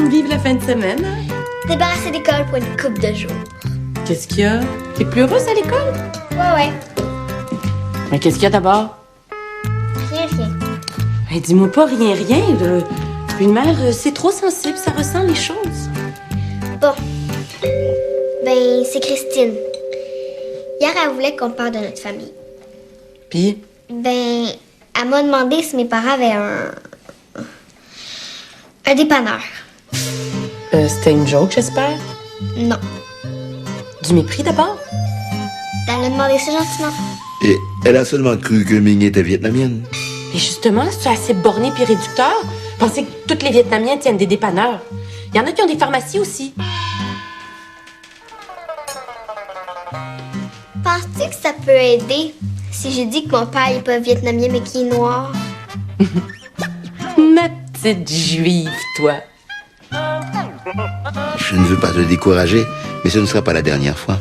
Vive la fin de semaine. Débarrassé d'école pour une couple de jours. Qu'est-ce qu'il y a? T'es plus heureuse à l'école? Ouais. Mais qu'est-ce qu'il y a d'abord? Rien. Ben, dis-moi pas rien. Là. Une mère, c'est trop sensible, ça ressent les choses. Bon. Ben, c'est Christine. Hier, elle voulait qu'on parle de notre famille. Puis? Ben, elle m'a demandé si mes parents avaient un dépanneur. C'était une joke, j'espère? Non. Du mépris d'abord? Elle a demandé ça gentiment. Et elle a seulement cru que Ming était vietnamienne. Et justement, c'est assez borné puis réducteur. Pensez que toutes les Vietnamiens tiennent des dépanneurs. Il y en a qui ont des pharmacies aussi. Penses-tu que ça peut aider si j'ai dit que mon père n'est pas vietnamien mais qu'il est noir? Ma petite juive, toi. Je ne veux pas te décourager, mais ce ne sera pas la dernière fois.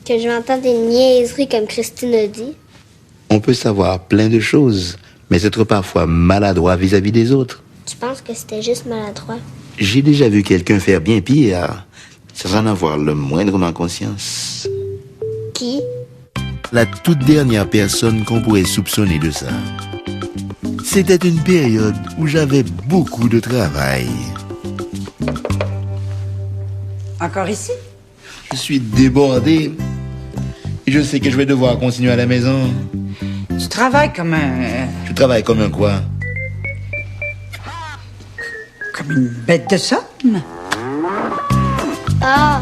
Que je vais entendre des niaiseries comme Christine a dit. On peut savoir plein de choses, mais être parfois maladroit vis-à-vis des autres. Tu penses que c'était juste maladroit? J'ai déjà vu quelqu'un faire bien pire, sans en avoir le moindrement conscience. Qui? La toute dernière personne qu'on pourrait soupçonner de ça. C'était une période où j'avais beaucoup de travail. Encore ici? Je suis débordé. Et je sais que je vais devoir continuer à la maison. Tu travailles comme un... Je travaille comme un quoi? comme une bête de somme. Ah,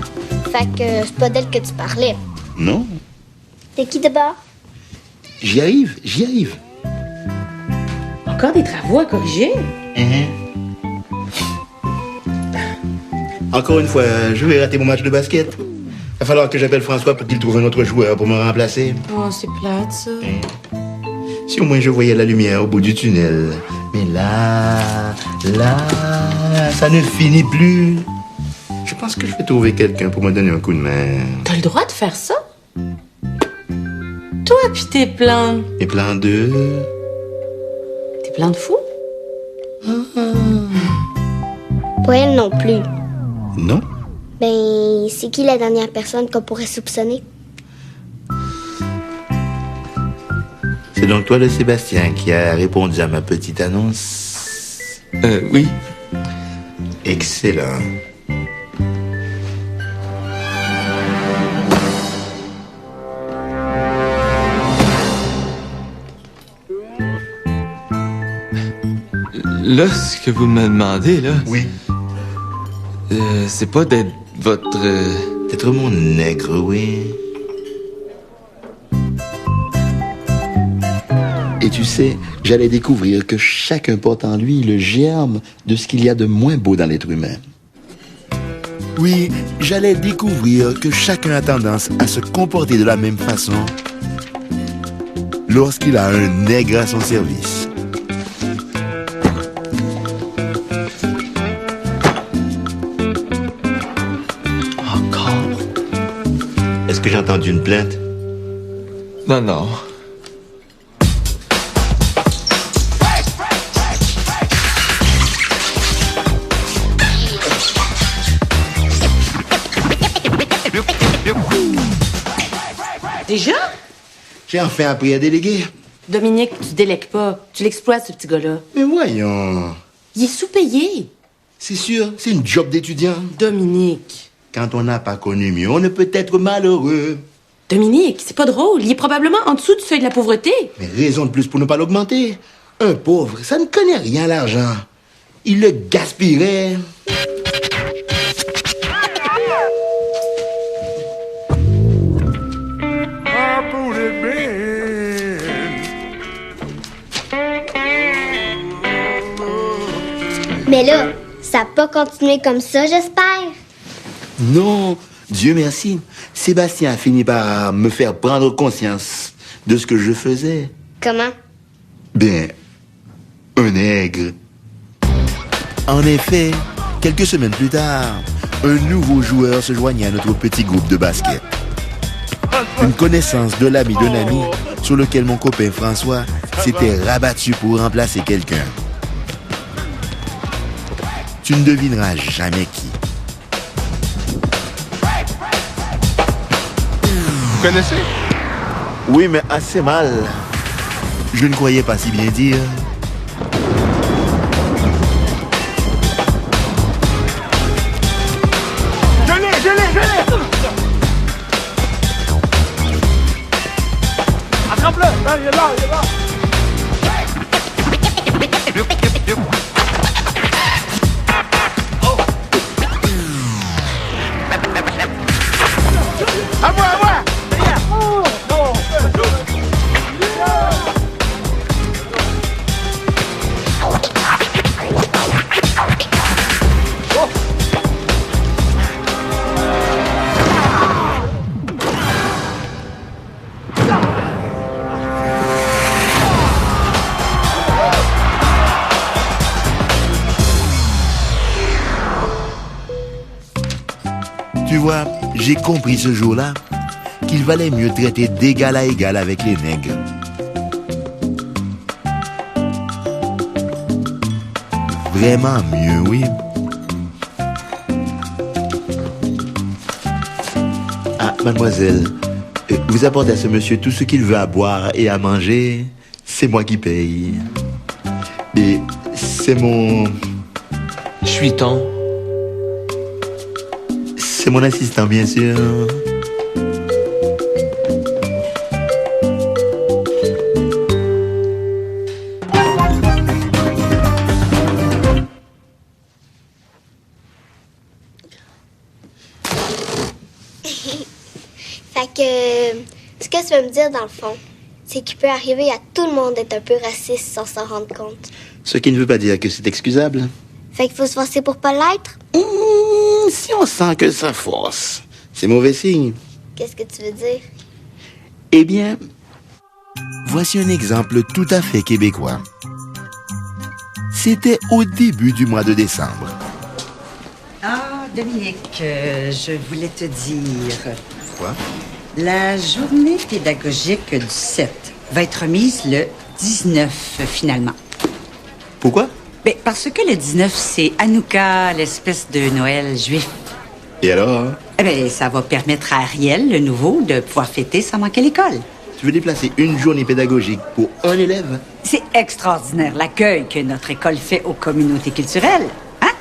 fait que c'est pas d'elle que tu parlais. Non, T'es qui d'abord? j'y arrive. Encore des travaux à corriger? Encore une fois, je vais rater mon match de basket. Va falloir que j'appelle François pour qu'il trouve un autre joueur pour me remplacer. Oh, c'est plate, ça. Si au moins je voyais la lumière au bout du tunnel. Mais là, ça ne finit plus. Je pense que je vais trouver quelqu'un pour me donner un coup de main. T'as le droit de faire ça? Toi pis tes plans. Et plein de... T'es plein de fous? Pas elle non plus. Non? Ben, c'est qui la dernière personne qu'on pourrait soupçonner? C'est donc toi, le Sébastien, qui a répondu à ma petite annonce? Oui. Excellent. Là, ce que vous me demandez, là... Oui. C'est pas d'être votre... D'être mon nègre, oui. Et tu sais, j'allais découvrir que chacun porte en lui le germe de ce qu'il y a de moins beau dans l'être humain. Oui, j'allais découvrir que chacun a tendance à se comporter de la même façon lorsqu'il a un nègre à son service. Encore? Est-ce que j'ai entendu une plainte? Non. Déjà? J'ai enfin appris à déléguer. Dominique, tu délègues pas. Tu l'exploites, ce petit gars-là. Mais voyons. Il est sous-payé. C'est sûr, c'est une job d'étudiant. Dominique. Quand on n'a pas connu mieux, on ne peut être malheureux. Dominique, c'est pas drôle. Il est probablement en dessous du seuil de la pauvreté. Mais raison de plus pour ne pas l'augmenter. Un pauvre, ça ne connaît rien, l'argent. Il le gaspillerait. Mais là, ça n'a pas continué comme ça, j'espère. Non, Dieu merci. Sébastien a fini par me faire prendre conscience de ce que je faisais. Comment? Bien, un nègre. En effet, quelques semaines plus tard, un nouveau joueur se joignait à notre petit groupe de basket. Une connaissance de l'ami d'un ami sur lequel mon copain François s'était rabattu pour remplacer quelqu'un. Tu ne devineras jamais qui. Vous connaissez? Oui, mais assez mal. Je ne croyais pas si bien dire. Je l'ai! Attrape-le! Là, il est là! À moi! Tu vois, j'ai compris ce jour-là qu'il valait mieux traiter d'égal à égal avec les nègres. Vraiment mieux, oui. Ah, mademoiselle, vous apportez à ce monsieur tout ce qu'il veut à boire et à manger. C'est moi qui paye. Et c'est mon... Je suis ton. C'est mon assistant, bien sûr. Fait que, ce que tu veux me dire, dans le fond, c'est qu'il peut arriver à tout le monde d'être un peu raciste sans s'en rendre compte. Ce qui ne veut pas dire que c'est excusable. Fait qu'il faut se forcer pour pas l'être. Si on sent que ça force, c'est mauvais signe. Qu'est-ce que tu veux dire? Eh bien, voici un exemple tout à fait québécois. C'était au début du mois de décembre. Ah, Dominique, je voulais te dire... Quoi? La journée pédagogique du 7 va être remise le 19, finalement. Pourquoi? Ben, parce que le 19, c'est Hanouka, l'espèce de Noël juif. Et alors? Eh bien, ça va permettre à Ariel, le nouveau, de pouvoir fêter sans manquer l'école. Tu veux déplacer une journée pédagogique pour un élève? C'est extraordinaire l'accueil que notre école fait aux communautés culturelles. Hein?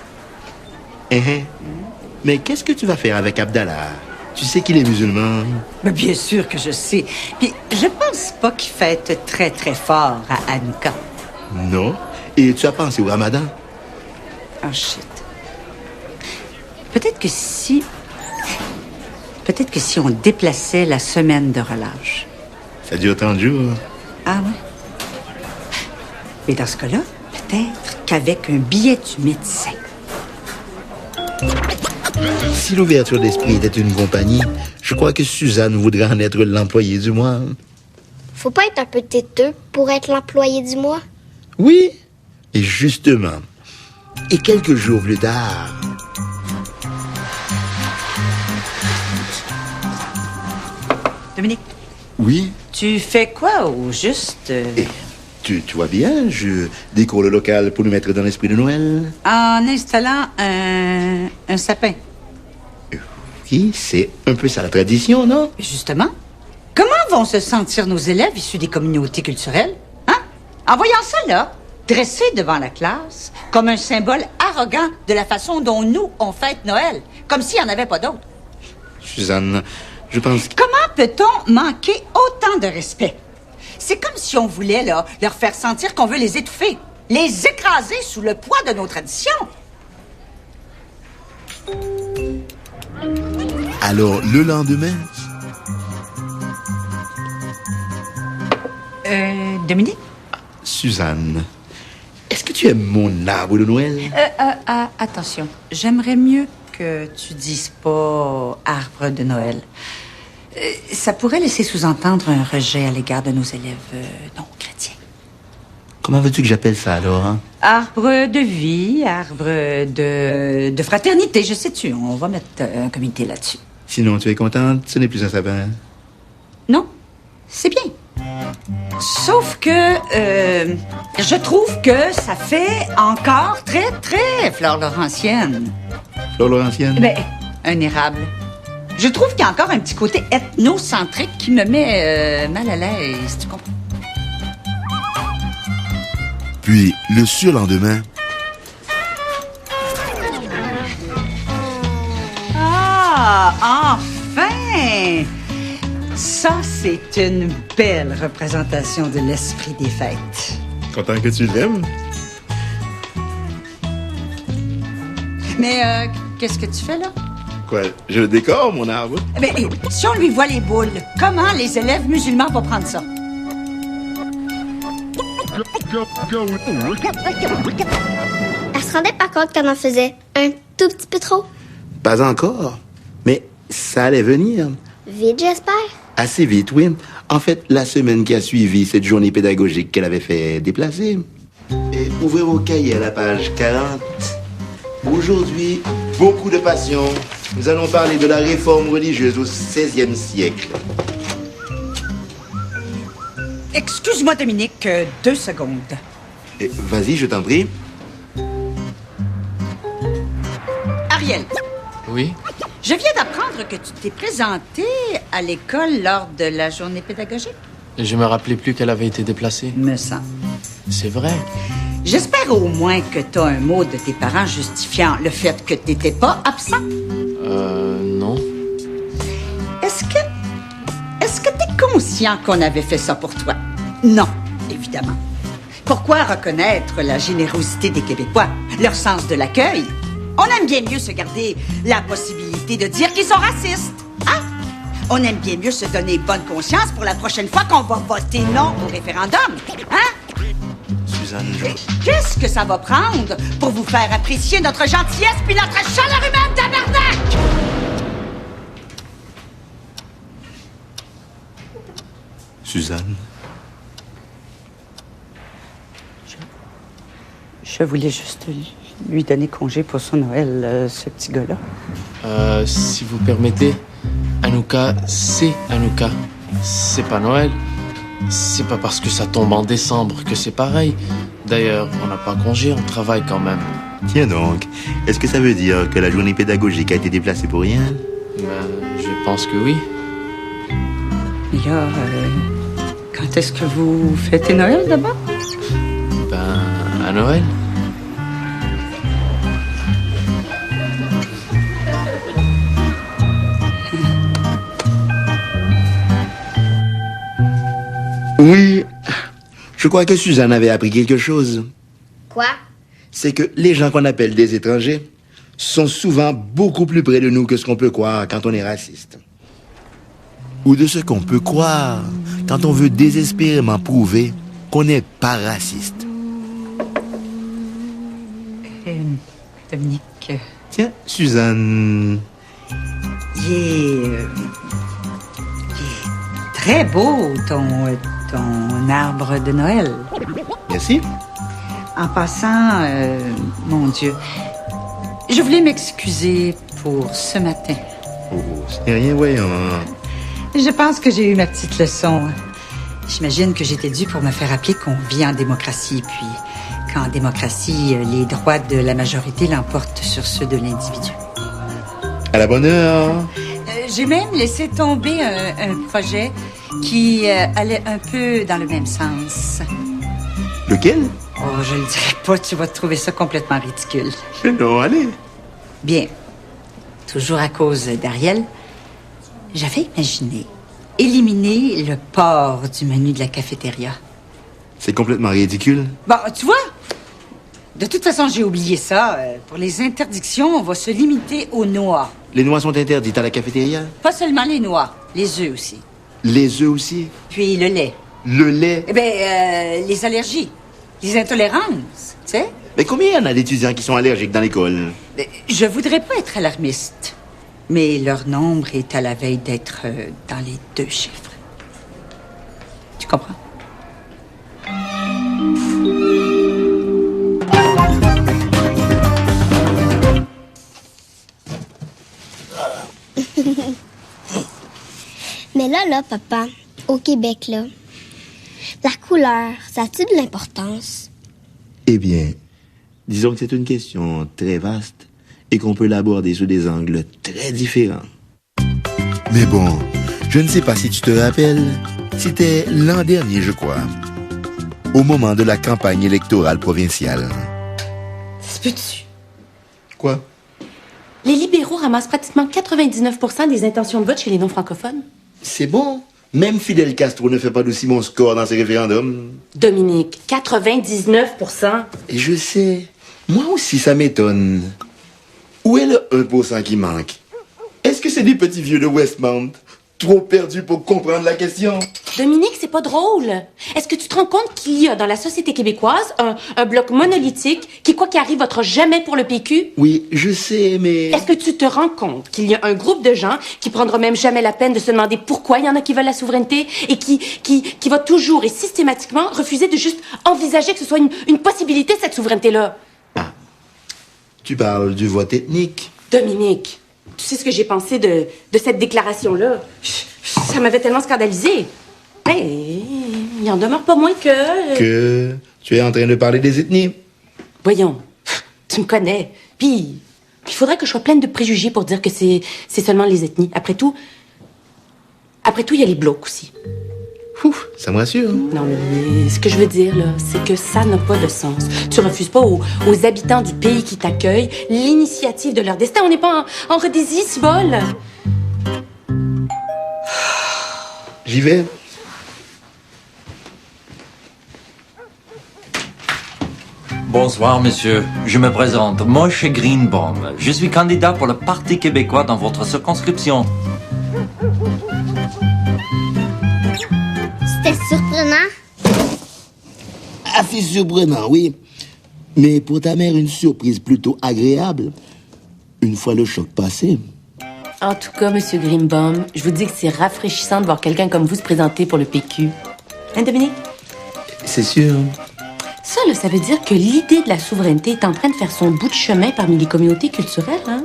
Mais qu'est-ce que tu vas faire avec Abdallah? Tu sais qu'il est musulman. Ben, bien sûr que je sais. Puis, je pense pas qu'il fête très, très fort à Hanouka. Non? Et tu as pensé au ramadan? Oh, shit. Peut-être que si on déplaçait la semaine de relâche. Ça dure 30 jours. Ah ouais? Mais dans ce cas-là, peut-être qu'avec un billet du médecin. Si l'ouverture d'esprit était une compagnie, je crois que Suzanne voudrait en être l'employé du mois. Faut pas être un peu têteux pour être l'employé du mois. Oui. Et justement, et quelques jours plus tard... Dominique, Oui? tu fais quoi au juste? Tu vois bien, je décore le local pour nous mettre dans l'esprit de Noël. En installant un sapin. Oui, c'est un peu ça la tradition, non? Justement, comment vont se sentir nos élèves issus des communautés culturelles? Hein? En voyant ça, là, dressé devant la classe, comme un symbole arrogant de la façon dont nous, on fête Noël, comme s'il n'y en avait pas d'autre. Suzanne, je pense que... Comment peut-on manquer autant de respect? C'est comme si on voulait, là, leur faire sentir qu'on veut les étouffer, les écraser sous le poids de nos traditions. Alors, le lendemain... Dominique? Suzanne, est-ce que tu tu aimes mon arbre de Noël? Attention, j'aimerais mieux que tu dises pas arbre de Noël. Ça pourrait laisser sous-entendre un rejet à l'égard de nos élèves non chrétiens. Comment veux-tu que j'appelle ça alors, hein? Arbre de vie, arbre de fraternité, je sais-tu. On va mettre un comité là-dessus. Sinon, tu es contente? Ce n'est plus un sapin. Non, c'est bien. Sauf que je trouve que ça fait encore très, très fleur laurentienne. Fleur laurentienne? Ben, un érable. Je trouve qu'il y a encore un petit côté ethnocentrique qui me met mal à l'aise, tu comprends? Puis, le surlendemain... Ah, enfin! Ça, c'est une belle représentation de l'esprit des fêtes. Content que tu l'aimes? Mais qu'est-ce que tu fais là? Quoi, je le décore, mon arbre? Ben, si on lui voit les boules, comment les élèves musulmans vont prendre ça? Elle se rendait pas compte qu'elle en faisait un tout petit peu trop. Pas encore. Mais ça allait venir. Vite, j'espère. Assez vite, oui. En fait, la semaine qui a suivi cette journée pédagogique qu'elle avait fait déplacer. Et ouvrez vos cahiers à la page 40. Aujourd'hui, beaucoup de passion. Nous allons parler de la réforme religieuse au XVIe siècle. Excuse-moi, Dominique, 2 secondes. Et vas-y, je t'en prie. Ariel, Oui? je viens d'apprendre que tu t'es présenté à l'école lors de la journée pédagogique. Je me rappelais plus qu'elle avait été déplacée. Me semble. C'est vrai. J'espère au moins que tu as un mot de tes parents justifiant le fait que tu n'étais pas absent. Non. Est-ce que tu es conscient qu'on avait fait ça pour toi? Non, évidemment. Pourquoi reconnaître la générosité des Québécois, leur sens de l'accueil? On aime bien mieux se garder la possibilité de dire qu'ils sont racistes, hein? On aime bien mieux se donner bonne conscience pour la prochaine fois qu'on va voter non au référendum, hein? Suzanne, Qu'est-ce que ça va prendre pour vous faire apprécier notre gentillesse puis notre chaleur humaine, tabarnak? Suzanne. Je voulais juste lui donner congé pour son Noël, ce petit gars-là. Si vous permettez, Hanouka, c'est Hanouka. C'est pas Noël. C'est pas parce que ça tombe en décembre que c'est pareil. D'ailleurs, on n'a pas congé, on travaille quand même. Tiens donc, est-ce que ça veut dire que la journée pédagogique a été déplacée pour rien? Ben, je pense que oui. Mia, quand est-ce que vous fêtez Noël d'abord? Ben, à Noël. Oui, je crois que Suzanne avait appris quelque chose. Quoi? C'est que les gens qu'on appelle des étrangers sont souvent beaucoup plus près de nous que ce qu'on peut croire quand on est raciste. Ou de ce qu'on peut croire quand on veut désespérément prouver qu'on n'est pas raciste. Dominique, Tiens, Suzanne... il est très beau, ton arbre de Noël. Merci. En passant, mon Dieu, je voulais m'excuser pour ce matin. Oh, c'est rien, voyons. Je pense que j'ai eu ma petite leçon. J'imagine que j'étais due pour me faire rappeler qu'on vit en démocratie, puis qu'en démocratie, les droits de la majorité l'emportent sur ceux de l'individu. À la bonne heure. J'ai même laissé tomber un projet qui allait un peu dans le même sens. Lequel? Oh, je le dirai pas, tu vas trouver ça complètement ridicule. Non, allez. Bien, toujours à cause d'Ariel, j'avais imaginé éliminer le porc du menu de la cafétéria. C'est complètement ridicule. Bon, tu vois, de toute façon, j'ai oublié ça. Pour les interdictions, on va se limiter aux noix. Les noix sont interdites à la cafétéria? Pas seulement les noix, les œufs aussi. Les œufs aussi? Puis le lait. Le lait? Eh bien, les allergies. des intolérances, tu sais. Mais combien il y en a d'étudiants qui sont allergiques dans l'école? Je voudrais pas être alarmiste, mais leur nombre est à la veille d'être dans les 2 chiffres. Tu comprends? Mais là, papa, au Québec, là, la couleur, ça a-t-il de l'importance? Eh bien, disons que c'est une question très vaste et qu'on peut l'aborder sous des angles très différents. Mais bon, je ne sais pas si tu te rappelles, c'était l'an dernier, je crois, au moment de la campagne électorale provinciale. Ça se peut-tu? Quoi? Les libéraux ramassent pratiquement 99% des intentions de vote chez les non-francophones. C'est bon. Même Fidel Castro ne fait pas d'aussi bon score dans ses référendums. Dominique, 99%. Et je sais, moi aussi ça m'étonne. Où est le 1% qui manque? Est-ce que c'est des petits vieux de Westmount, trop perdus pour comprendre la question? Dominique, c'est pas drôle. Est-ce que tu te rends compte qu'il y a dans la société québécoise un bloc monolithique qui, quoi qu'il arrive, votera jamais pour le PQ? Oui, je sais, mais... Est-ce que tu te rends compte qu'il y a un groupe de gens qui prendra même jamais la peine de se demander pourquoi il y en a qui veulent la souveraineté et qui va toujours et systématiquement refuser de juste envisager que ce soit une possibilité, cette souveraineté-là? Ah, tu parles du vote ethnique. Dominique, tu sais ce que j'ai pensé de cette déclaration-là? Ça m'avait tellement scandalisée. Mais il en demeure pas moins que... Que tu es en train de parler des ethnies? Voyons, tu me connais. Puis, il faudrait que je sois pleine de préjugés pour dire que c'est seulement les ethnies. Après tout, il y a les blocs aussi. Ouf. Ça me rassure. Non, mais ce que je veux dire, là, c'est que ça n'a pas de sens. Tu refuses pas aux habitants du pays qui t'accueillent l'initiative de leur destin. On n'est pas en redésie, si bol. J'y vais. Bonsoir, monsieur. Je me présente, Moshe Greenbaum. Je suis candidat pour le Parti québécois dans votre circonscription. C'était surprenant. Assez surprenant, oui. Mais pour ta mère, une surprise plutôt agréable. Une fois le choc passé. En tout cas, Monsieur Greenbaum, je vous dis que c'est rafraîchissant de voir quelqu'un comme vous se présenter pour le PQ. Hein, Dominique? C'est sûr. Ça, là, ça veut dire que l'idée de la souveraineté est en train de faire son bout de chemin parmi les communautés culturelles, hein?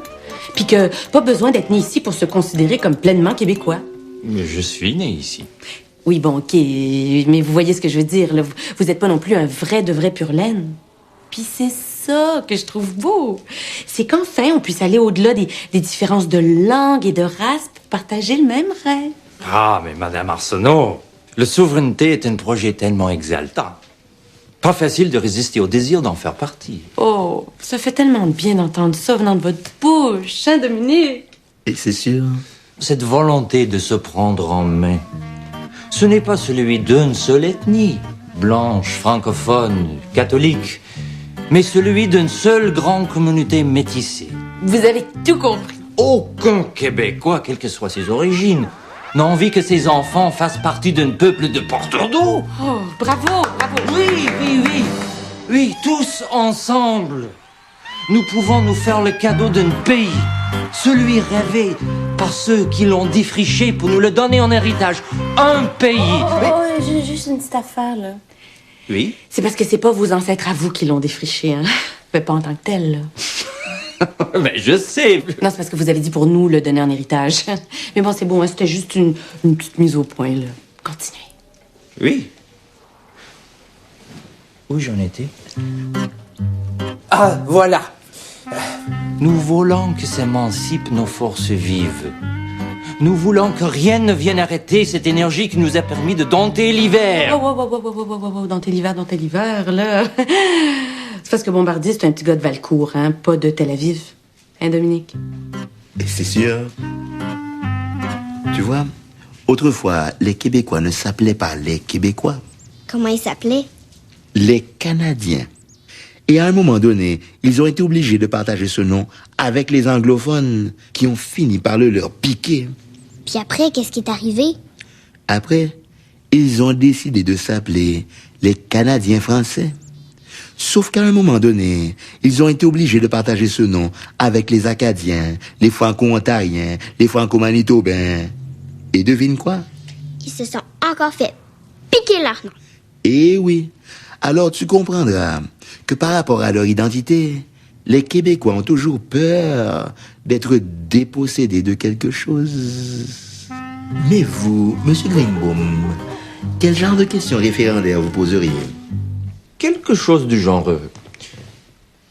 Puis que pas besoin d'être né ici pour se considérer comme pleinement québécois. Mais je suis né ici. Oui, bon, OK, mais vous voyez ce que je veux dire, là. Vous êtes pas non plus un vrai de vrai pur laine. Puis c'est ça que je trouve beau. C'est qu'enfin, on puisse aller au-delà des différences de langue et de race pour partager le même rêve. Ah, mais Madame Arsenault, la souveraineté est un projet tellement exaltant. Pas facile de résister au désir d'en faire partie. Oh, ça fait tellement de bien d'entendre ça venant de votre bouche, hein, Dominique? Et c'est sûr. Cette volonté de se prendre en main, ce n'est pas celui d'une seule ethnie, blanche, francophone, catholique, mais celui d'une seule grande communauté métissée. Vous avez tout compris. Aucun Québécois, quelles que soient ses origines, n'a envie que ses enfants fassent partie d'un peuple de porteurs d'eau. Oh, bravo, bravo. Oui, tous ensemble. Nous pouvons nous faire le cadeau d'un pays, celui rêvé par ceux qui l'ont défriché pour nous le donner en héritage. Un pays. J'ai juste une petite affaire, là. Oui. C'est parce que c'est pas vos ancêtres à vous qui l'ont défriché, hein. Mais pas en tant que tel, là. Mais je sais. Non, c'est parce que vous avez dit pour nous le donner en héritage. Mais bon, c'est bon, hein, c'était juste une petite mise au point, là. Continuez. Oui. Où j'en étais? Ah, voilà. Nous voulons que s'émancipent nos forces vives. Nous voulons que rien ne vienne arrêter cette énergie qui nous a permis de dompter l'hiver. Oh, dompter l'hiver, là. C'est parce que Bombardier, c'est un petit gars de Valcourt, hein, pas de Tel Aviv. Hein, Dominique? Et c'est sûr. Tu vois, autrefois, les Québécois ne s'appelaient pas les Québécois. Comment il s'appelait? Les Canadiens. Et à un moment donné, ils ont été obligés de partager ce nom avec les anglophones qui ont fini par le leur piquer. Puis après, qu'est-ce qui est arrivé? Après, ils ont décidé de s'appeler les Canadiens français. Sauf qu'à un moment donné, ils ont été obligés de partager ce nom avec les Acadiens, les Franco-Ontariens, les Franco-Manitobains. Et devine quoi? Ils se sont encore fait piquer leur nom. Eh oui. Alors tu comprendras que par rapport à leur identité, les Québécois ont toujours peur d'être dépossédés de quelque chose. Mais vous, Monsieur Greenbaum, quel genre de questions référendaires vous poseriez? Quelque chose du genre.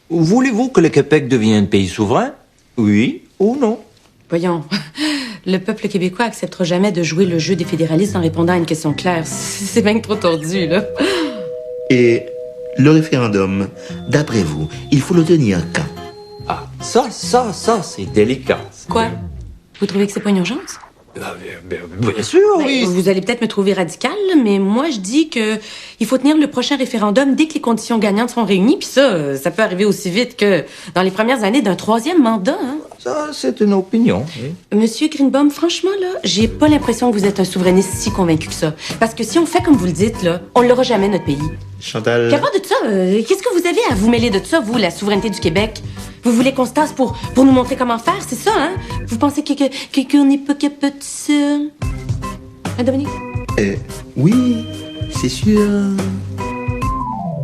Voulez-vous que le Québec devienne un pays souverain? Oui ou non? Voyons, le peuple québécois acceptera jamais de jouer le jeu des fédéralistes en répondant à une question claire. C'est bien trop tordu, là. Et le référendum, d'après vous, il faut le tenir quand? Ah, ça, c'est délicat. Quoi? Vous trouvez que c'est pas une urgence? Bien sûr, oui. Vous allez peut-être me trouver radical, mais moi, je dis que il faut tenir le prochain référendum dès que les conditions gagnantes seront réunies, puis ça peut arriver aussi vite que dans les premières années d'un 3e mandat, hein. Ça, c'est une opinion. Oui. Monsieur Greenbaum, franchement, là, j'ai pas l'impression que vous êtes un souverainiste si convaincu que ça. Parce que si on fait comme vous le dites, là, on l'aura jamais, notre pays. Chantal... Qu'à part de ça, qu'est-ce que vous avez à vous mêler de ça, vous, la souveraineté du Québec? Vous voulez qu'on se tasse pour nous montrer comment faire, c'est ça, hein? Vous pensez qu'on n'est pas capable de ça? Hein, Dominique? Oui, c'est sûr.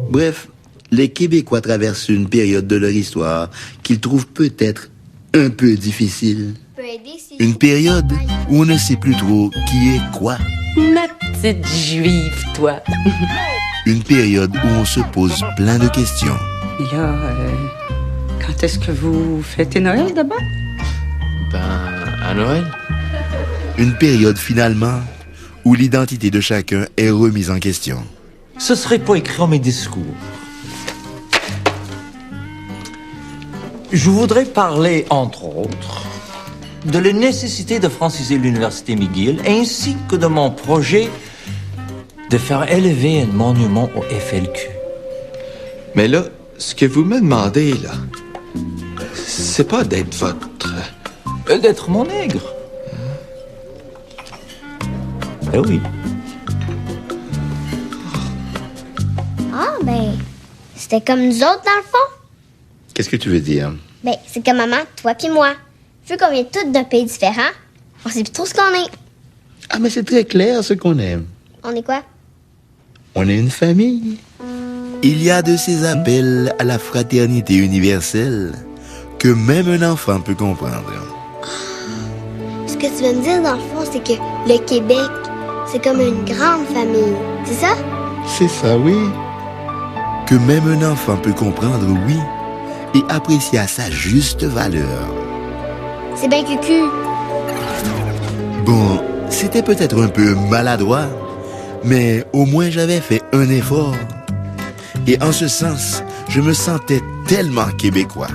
Bref, les Québécois traversent une période de leur histoire qu'ils trouvent peut-être un peu difficile. Une période où on ne sait plus trop qui est quoi. Ma petite juive, toi. Une période où on se pose plein de questions. Et là, quand est-ce que vous fêtez Noël d'abord? À Noël. Une période finalement où l'identité de chacun est remise en question. Ce serait pas écrit en mes discours. Je voudrais parler, entre autres, de la nécessité de franciser l'Université McGill, ainsi que de mon projet de faire élever un monument au FLQ. Mais là, ce que vous me demandez, là, c'est pas d'être votre... D'être mon nègre. Eh oui. Ah, ben, c'était comme nous autres, dans le fond. Qu'est-ce que tu veux dire? Ben, c'est comme maman, toi puis moi. Vu qu'on vient tous d'un pays différent, on sait plus trop ce qu'on est. Ah, mais c'est très clair ce qu'on aime. On est quoi? On est une famille. Il y a de ces appels à la fraternité universelle que même un enfant peut comprendre. Ce que tu veux me dire, dans le fond, c'est que le Québec, c'est comme une grande famille. C'est ça? C'est ça, oui. Que même un enfant peut comprendre, oui, et apprécier à sa juste valeur. C'est bien cucu. Bon, c'était peut-être un peu maladroit, mais au moins j'avais fait un effort. Et en ce sens, je me sentais tellement québécois.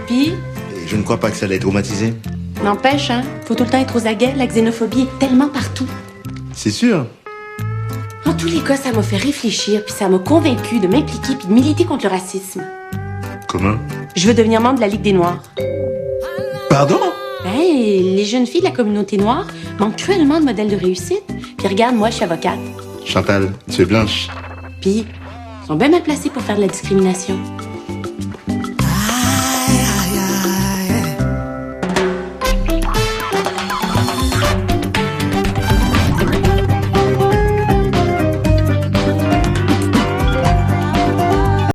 Puis, Et je ne crois pas que ça l'ait traumatisé. n'empêche, hein, faut tout le temps être aux aguets, la xénophobie est tellement partout. C'est sûr. En tous les cas, ça m'a fait réfléchir, puis ça m'a convaincu de m'impliquer puis de militer contre le racisme. Comment? Je veux devenir membre de la Ligue des Noirs. Pardon? Les jeunes filles de la communauté noire manquent cruellement de modèles de réussite. Puis regarde, moi, je suis avocate. Chantal, tu es blanche. Puis, ils sont bien mal placés pour faire de la discrimination.